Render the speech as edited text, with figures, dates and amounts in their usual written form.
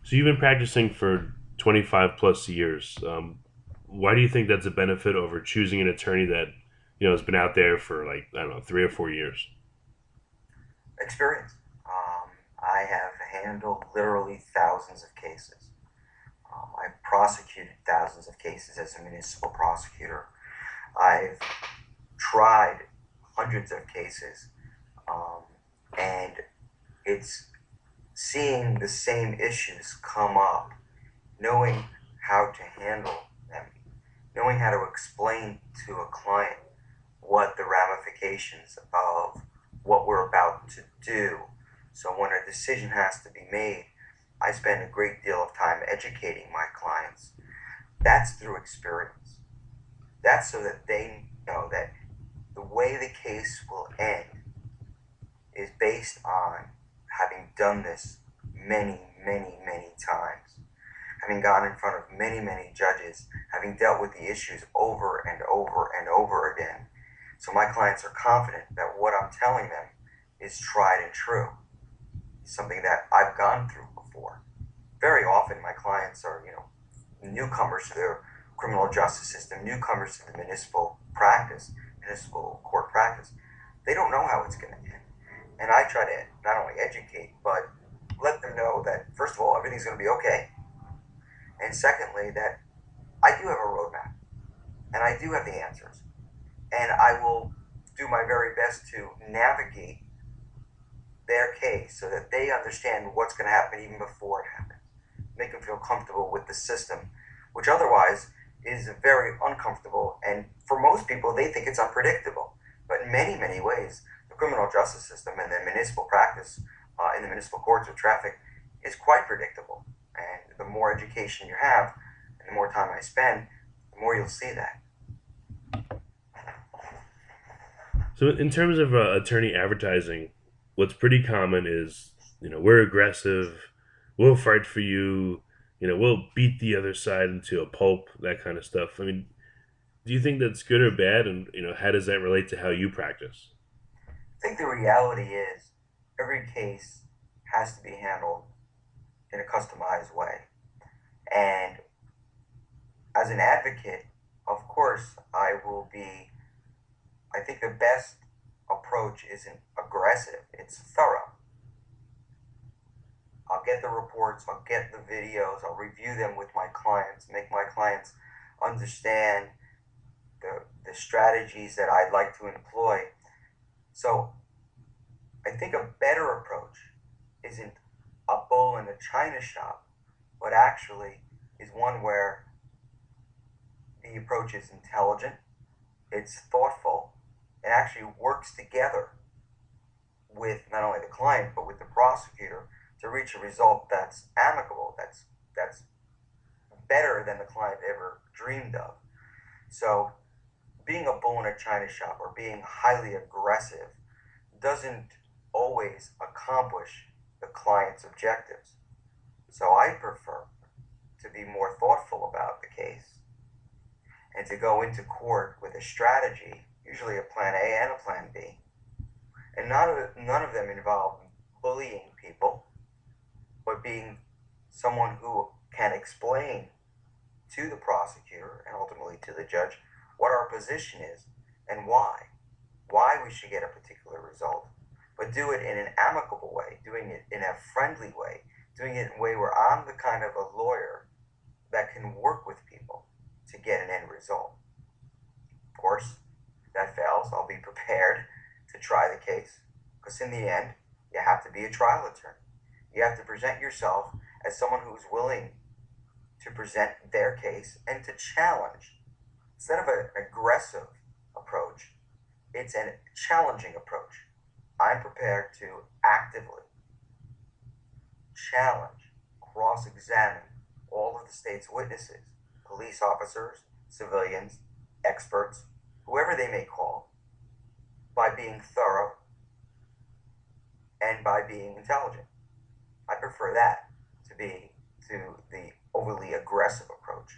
So you've been practicing for 25 plus years. Why do you think that's a benefit over choosing an attorney that has been out there for like I don't know 3 or 4 years? Experience. I have handled literally thousands of cases. I've prosecuted thousands of cases as a municipal prosecutor. I've tried hundreds of cases, um, and it's seeing the same issues come up, knowing how to handle them, knowing how to explain to a client what the ramifications of what we're about to do. So when a decision has to be made, I spend a great deal of time educating my clients. That's through experience. That's so that they know that the way the case will end is based on having done this many, many, many times, having gone in front of many, many judges, having dealt with the issues over and over and over again. So my clients are confident that what I'm telling them is tried and true, something that I've gone through before. Very often, my clients are, newcomers to the criminal justice system, newcomers to the municipal court practice. They don't know how it's going to end. And I try to not only educate, but let them know that, first of all, everything's going to be okay. And secondly, that I do have a roadmap and I do have the answers. And I will do my very best to navigate their case so that they understand what's going to happen even before it happens. Make them feel comfortable with the system, which otherwise is very uncomfortable. And for most people, they think it's unpredictable. But in many, many ways, the criminal justice system and the municipal practice in the municipal courts of traffic is quite predictable. And the more education you have, and the more time I spend, the more you'll see that. So in terms of attorney advertising, what's pretty common is we're aggressive, we'll fight for you, we'll beat the other side into a pulp, that kind of stuff. I mean, do you think that's good or bad, and how does that relate to how you practice? I think the reality is every case has to be handled in a customized way. And as an advocate, of course, I think the best approach isn't aggressive, it's thorough. I'll get the reports, I'll get the videos, I'll review them with my clients, make my clients understand the strategies that I'd like to employ. So I think a better approach isn't a bull in a china shop, but actually is one where the approach is intelligent, it's thoughtful, it actually works together with not only the client but with the prosecutor to reach a result that's amicable, that's better than the client ever dreamed of. So being a bull in a china shop or being highly aggressive doesn't always accomplish the client's objectives. So I prefer to be more thoughtful about the case and to go into court with a strategy, usually a plan A and a plan B. And none of them involve bullying people, but being someone who can explain to the prosecutor and ultimately to the judge what our position is and why we should get a particular result, but do it in an amicable way, doing it in a friendly way, doing it in a way where I'm the kind of a lawyer that can work with people to get an end result. Of course, if that fails, I'll be prepared to try the case because in the end, you have to be a trial attorney. You have to present yourself as someone who's willing to present their case and to challenge. Instead of an aggressive approach, it's a challenging approach. I'm prepared to actively challenge, cross examine all of the state's witnesses, police officers, civilians, experts, whoever they may call, by being thorough and by being intelligent. I prefer that to the overly aggressive approach.